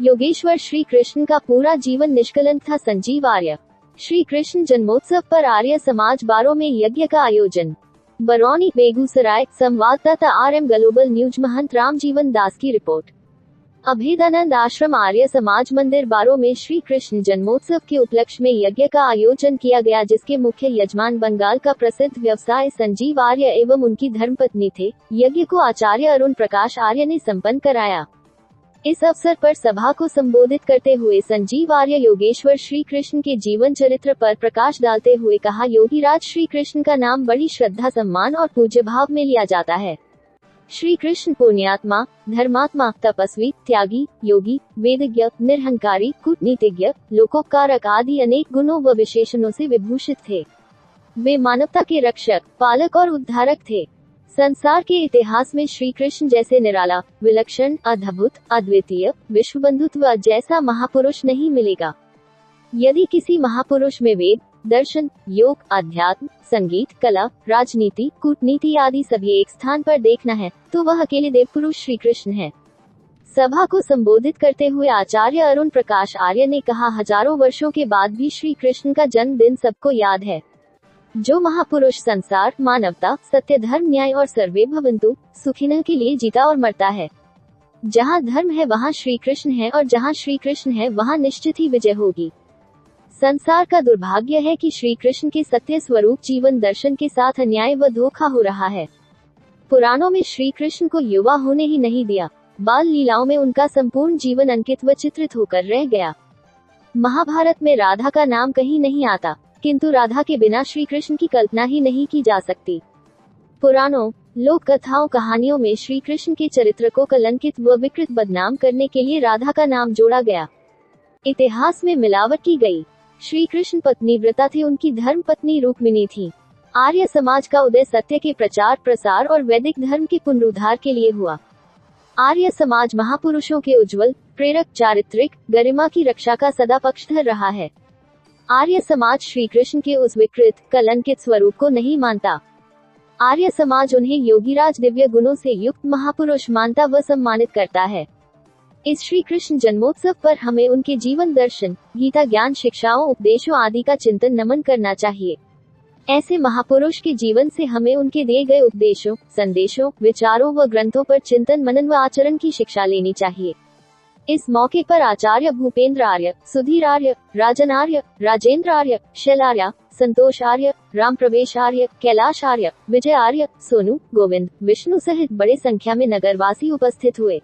योगेश्वर श्री कृष्ण का पूरा जीवन निष्कलंक था। संजीव आर्य। श्री कृष्ण जन्मोत्सव पर आर्य समाज बारों में यज्ञ का आयोजन। बरौनी, बेगूसराय। संवाददाता RM ग्लोबल न्यूज। महंत रामजीवन दास की रिपोर्ट। अभेदानंद आश्रम आर्य समाज मंदिर बारों में श्री कृष्ण जन्मोत्सव के उपलक्ष्य में यज्ञ का आयोजन किया गया, जिसके मुख्य यजमान बंगाल का प्रसिद्ध व्यवसाय संजीव आर्य एवं उनकी धर्मपत्नी थे। यज्ञ को आचार्य अरुण प्रकाश आर्य ने संपन्न कराया। इस अवसर पर सभा को संबोधित करते हुए संजीव आर्य योगेश्वर श्री कृष्ण के जीवन चरित्र पर प्रकाश डालते हुए कहा, योगीराज श्री कृष्ण का नाम बड़ी श्रद्धा, सम्मान और पूज्य भाव में लिया जाता है। श्री कृष्ण पुण्यात्मा, धर्मात्मा, तपस्वी, त्यागी, योगी, वेदज्ञ, निरहंकारी, कूटनीतिज्ञ, लोकोपकारक आदि अनेक गुणों व विशेषणों से विभूषित थे। वे मानवता के रक्षक, पालक और उद्धारक थे। संसार के इतिहास में श्री कृष्ण जैसे निराला, विलक्षण, अद्भुत, अद्वितीय, विश्वबंधुत्व जैसा महापुरुष नहीं मिलेगा। यदि किसी महापुरुष में वेद, दर्शन, योग, अध्यात्म, संगीत, कला, राजनीति, कूटनीति आदि सभी एक स्थान पर देखना है, तो वह अकेले देव पुरुष श्री कृष्ण है। सभा को संबोधित करते हुए आचार्य अरुण प्रकाश आर्य ने कहा, हजारों वर्षों के बाद भी श्री कृष्ण का जन्मदिन सबको याद है। जो महापुरुष संसार, मानवता, सत्य, धर्म, न्याय और सर्वे भवन्तु सुखिनः के लिए जीता और मरता है। जहाँ धर्म है वहाँ श्री कृष्ण है, और जहाँ श्री कृष्ण है वहाँ निश्चित ही विजय होगी। संसार का दुर्भाग्य है कि श्री कृष्ण के सत्य स्वरूप जीवन दर्शन के साथ अन्याय व धोखा हो रहा है। पुराणों में श्री कृष्ण को युवा होने ही नहीं दिया। बाल लीलाओं में उनका संपूर्ण जीवन अंकित व चित्रित होकर रह गया। महाभारत में राधा का नाम कहीं नहीं आता, किंतु राधा के बिना श्री कृष्ण की कल्पना ही नहीं की जा सकती। पुराणों, लोक कथाओं, कहानियों में श्री कृष्ण के चरित्र को कलंकित व विकृत बदनाम करने के लिए राधा का नाम जोड़ा गया। इतिहास में मिलावट की गई। श्री कृष्ण पत्नी व्रता थे, उनकी धर्म पत्नी रुक्मिणी थी। आर्य समाज का उदय सत्य के प्रचार प्रसार और वैदिक धर्म के पुनरुद्धार के लिए हुआ। आर्य समाज महापुरुषों के उज्जवल, प्रेरक, चारित्रिक गरिमा की रक्षा का सदा पक्षधर रहा है। आर्य समाज श्री कृष्ण के उस विकृत, कलंकित स्वरूप को नहीं मानता। आर्य समाज उन्हें योगीराज, दिव्य गुणों से युक्त महापुरुष मानता व सम्मानित करता है। इस श्री कृष्ण जन्मोत्सव पर हमें उनके जीवन दर्शन, गीता ज्ञान, शिक्षाओं, उपदेशों आदि का चिंतन नमन करना चाहिए। ऐसे महापुरुष के जीवन से हमें उनके दिए गए उपदेशों, संदेशों, विचारों व ग्रंथों पर चिंतन, मनन व आचरण की शिक्षा लेनी चाहिए। इस मौके पर आचार्य भूपेंद्र आर्य, सुधीर आर्य, राजन आर्य, राजेंद्र आर्य, शैलार्य, संतोष आर्य, राम प्रवेश आर्य, कैलाश आर्य, विजय आर्य, सोनू, गोविंद, विष्णु सहित बड़ी संख्या में नगरवासी उपस्थित हुए।